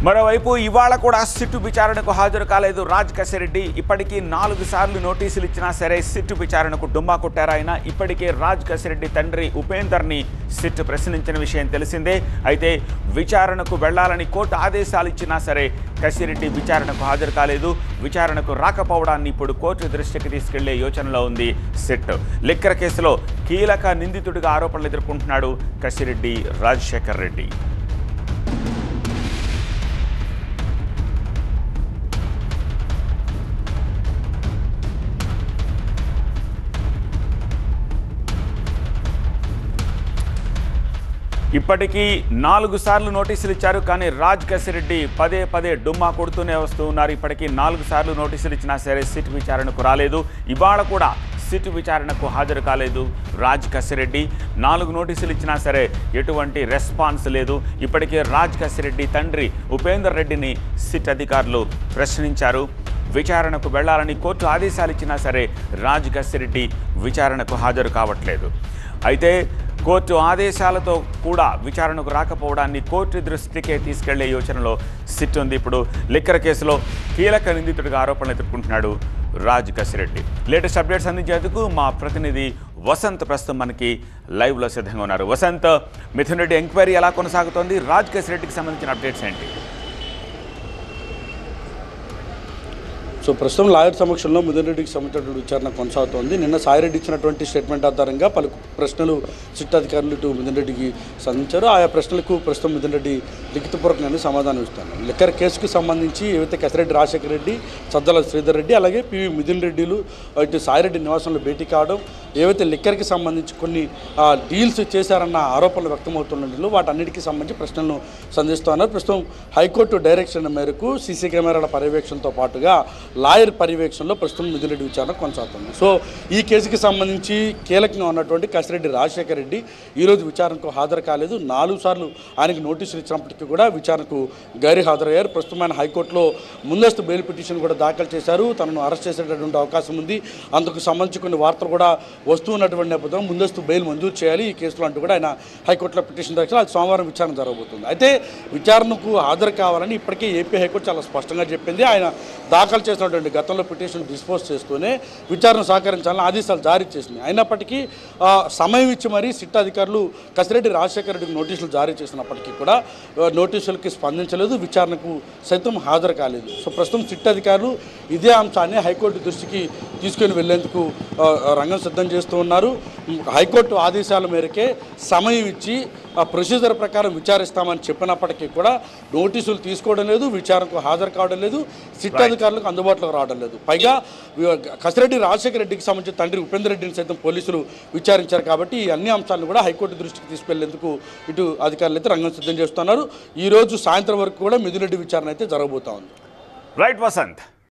మరోవైపు ఇవాళ కూడా సిట్టు విచారణకు హాజరు కాలేదు రాజ్ కసిరెడ్డి. ఇప్పటికీ 4 సార్లు నోటీసులు ఇచ్చినా సరే సిట్టు విచారణకు డుమ్మా కొట్టారు ఆయన. ఇప్పటికే రాజ్ కసిరెడ్డి తండ్రి ఉపేందర్ని సిట్టు ప్రశ్నించిన విషయం తెలిసిందే. అయితే విచారణకు వెళ్లాలని కోర్టు ఆదేశాలు ఇచ్చినా సరే కసిరెడ్డి విచారణకు హాజరు కాలేదు. విచారణకు రాకపోవడాన్ని ఇప్పుడు కోర్టు దృష్టికి తీసుకెళ్లే యోచనలో ఉంది సిట్. లిక్కర్ కేసులో కీలక నిందితుడిగా ఆరోపణలు ఎదుర్కొంటున్నాడు కసిరెడ్డి రాజశేఖర్ రెడ్డి. ఇప్పటికీ 4 సార్లు నోటీసులు ఇచ్చారు. కానీ రాజ్ కసిరెడ్డి పదే డుమ్మా కొడుతూనే వస్తూ ఉన్నారు. ఇప్పటికీ 4 సార్లు నోటీసులు ఇచ్చినా సరే సిట్ విచారణకు రాలేదు. ఇవాళ కూడా సిట్ విచారణకు హాజరు కాలేదు రాజ్ కసిరెడ్డి. 4 నోటీసులు ఇచ్చినా సరే ఎటువంటి రెస్పాన్స్ లేదు. ఇప్పటికే రాజ్ కసిరెడ్డి తండ్రి ఉపేందర్ రెడ్డిని సిట్ అధికారులు ప్రశ్నించారు. విచారణకు వెళ్లాలని కోర్టు ఆదేశాలు ఇచ్చినా సరే రాజ్ కసిరెడ్డి విచారణకు హాజరు కావట్లేదు. అయితే కోర్టు ఆదేశాలతో కూడా విచారణకు రాకపోవడాన్ని కోర్టు దృష్టికే తీసుకెళ్లే యోచనలో సిట్ ఉంది. ఇప్పుడు లిక్కర్ కేసులో కీలక నిందితుడిగా ఆరోపణలు ఎదుర్కొంటున్నాడు రాజ్ కసిరెడ్డి. లేటెస్ట్ అప్డేట్స్ అందించేందుకు మా ప్రతినిధి వసంత్ ప్రస్తుతం మనకి లైవ్లో సిద్ధంగా ఉన్నారు. వసంత్, మిథున్ రెడ్డి ఎంక్వైరీ ఎలా కొనసాగుతోంది? రాజ్ కసిరెడ్డికి సంబంధించిన అప్డేట్స్ ఏంటి? సో ప్రస్తుతం లాయర్ సమక్షంలో మిథున్ రెడ్డికి సంబంధించినటువంటి విచారణ కొనసాగుతోంది. నిన్న సాయిరెడ్డి ఇచ్చినటువంటి స్టేట్మెంట్ ఆధారంగా పలు ప్రశ్నలు సిట్ అధికారులు ఇటు మిథున్ రెడ్డికి సంధించారు. ఆయా ప్రశ్నలకు ప్రస్తుతం మిథున్ రెడ్డి లిఖితపూర్వకంగా సమాధానం ఇస్తున్నారు. లిక్కర్ కేసుకు సంబంధించి ఏవైతే కసిరెడ్డి రాజశేఖర రెడ్డి, సద్దల శ్రీధర్ రెడ్డి, అలాగే పివి మిథున్ రెడ్డిలు ఇటు సాయిరెడ్డి నివాసంలో భేటీ కావడం, ఏవైతే లిక్కర్కి సంబంధించి కొన్ని డీల్స్ చేశారన్న ఆరోపణలు వ్యక్తమవుతున్న వాటన్నిటికీ సంబంధించి ప్రశ్నలను సంధిస్తున్నారు. ప్రస్తుతం హైకోర్టు డైరెక్షన్ మేరకు సీసీ కెమెరాల పర్యవేక్షణతో పాటుగా లాయర్ పర్యవేక్షణలో ప్రస్తుతం మిథున్ రెడ్డి విచారణ కొనసాగుతుంది. సో ఈ కేసుకి సంబంధించి కీలకంగా ఉన్నటువంటి కసిరెడ్డి రాజశేఖర రెడ్డి ఈరోజు విచారణకు హాజరు కాలేదు. 4 సార్లు ఆయనకు నోటీసులు ఇచ్చినప్పటికీ కూడా విచారణకు గైరు హాజరయ్యారు. ప్రస్తుతం ఆయన హైకోర్టులో ముందస్తు బెయిల్ పిటిషన్ కూడా దాఖలు చేశారు. తనను అరెస్ట్ చేసేటటువంటి అవకాశం ఉంది. అందుకు సంబంధించి కొన్ని వార్తలు కూడా వస్తూ ఉన్నటువంటి నేపథ్యంలో ముందస్తు బెయిల్ మంజూరు చేయాలి ఈ కేసులో అంటూ కూడా ఆయన హైకోర్టులో పిటిషన్ దాఖలు. అది సోమవారం విచారణ జరగబోతుంది. అయితే విచారణకు హాజరు కావాలని ఇప్పటికే ఏపీ హైకోర్టు చాలా స్పష్టంగా చెప్పింది. ఆయన దాఖలు చేసిన గతంలో పిటిషన్ డిస్పోజ్ చేస్తూనే విచారణ సహకరించాలని ఆదేశాలు జారీ చేసింది. అయినప్పటికీ సమయం ఇచ్చి మరీ సిట్ అధికారులు కసిరెడ్డి రాజశేఖర రెడ్డికి నోటీసులు జారీ చేసినప్పటికీ కూడా నోటీసులకి స్పందించలేదు, విచారణకు సైతం హాజరు కాలేదు. సో ప్రస్తుతం సిట్ అధికారులు ఇదే అంశాన్ని హైకోర్టు దృష్టికి తీసుకుని వెళ్లేందుకు రంగం సిద్ధం చేస్తూ ఉన్నారు. హైకోర్టు ఆదేశాల మేరకే సమయం ఇచ్చి ప్రొసీజర్ ప్రకారం విచారిస్తామని చెప్పినప్పటికీ కూడా నోటీసులు తీసుకోవడం లేదు, విచారణకు హాజరు కావడం లేదు, సిట్ అధికారులకు అందుబాటులోకి రావడం లేదు. పైగా కసిరెడ్డి రాజశేఖర రెడ్డికి సంబంధించిన తండ్రి ఉపేందర్ రెడ్డిని సైతం పోలీసులు విచారించారు. కాబట్టి ఈ అన్ని అంశాలను కూడా హైకోర్టు దృష్టికి తీసుకెళ్లేందుకు ఇటు అధికారులు అయితే రంగం సిద్ధం చేస్తున్నారు. ఈ రోజు సాయంత్రం వరకు కూడా మిథున్ రెడ్డి విచారణ అయితే జరగబోతా ఉంది. రైట్ వసంత్.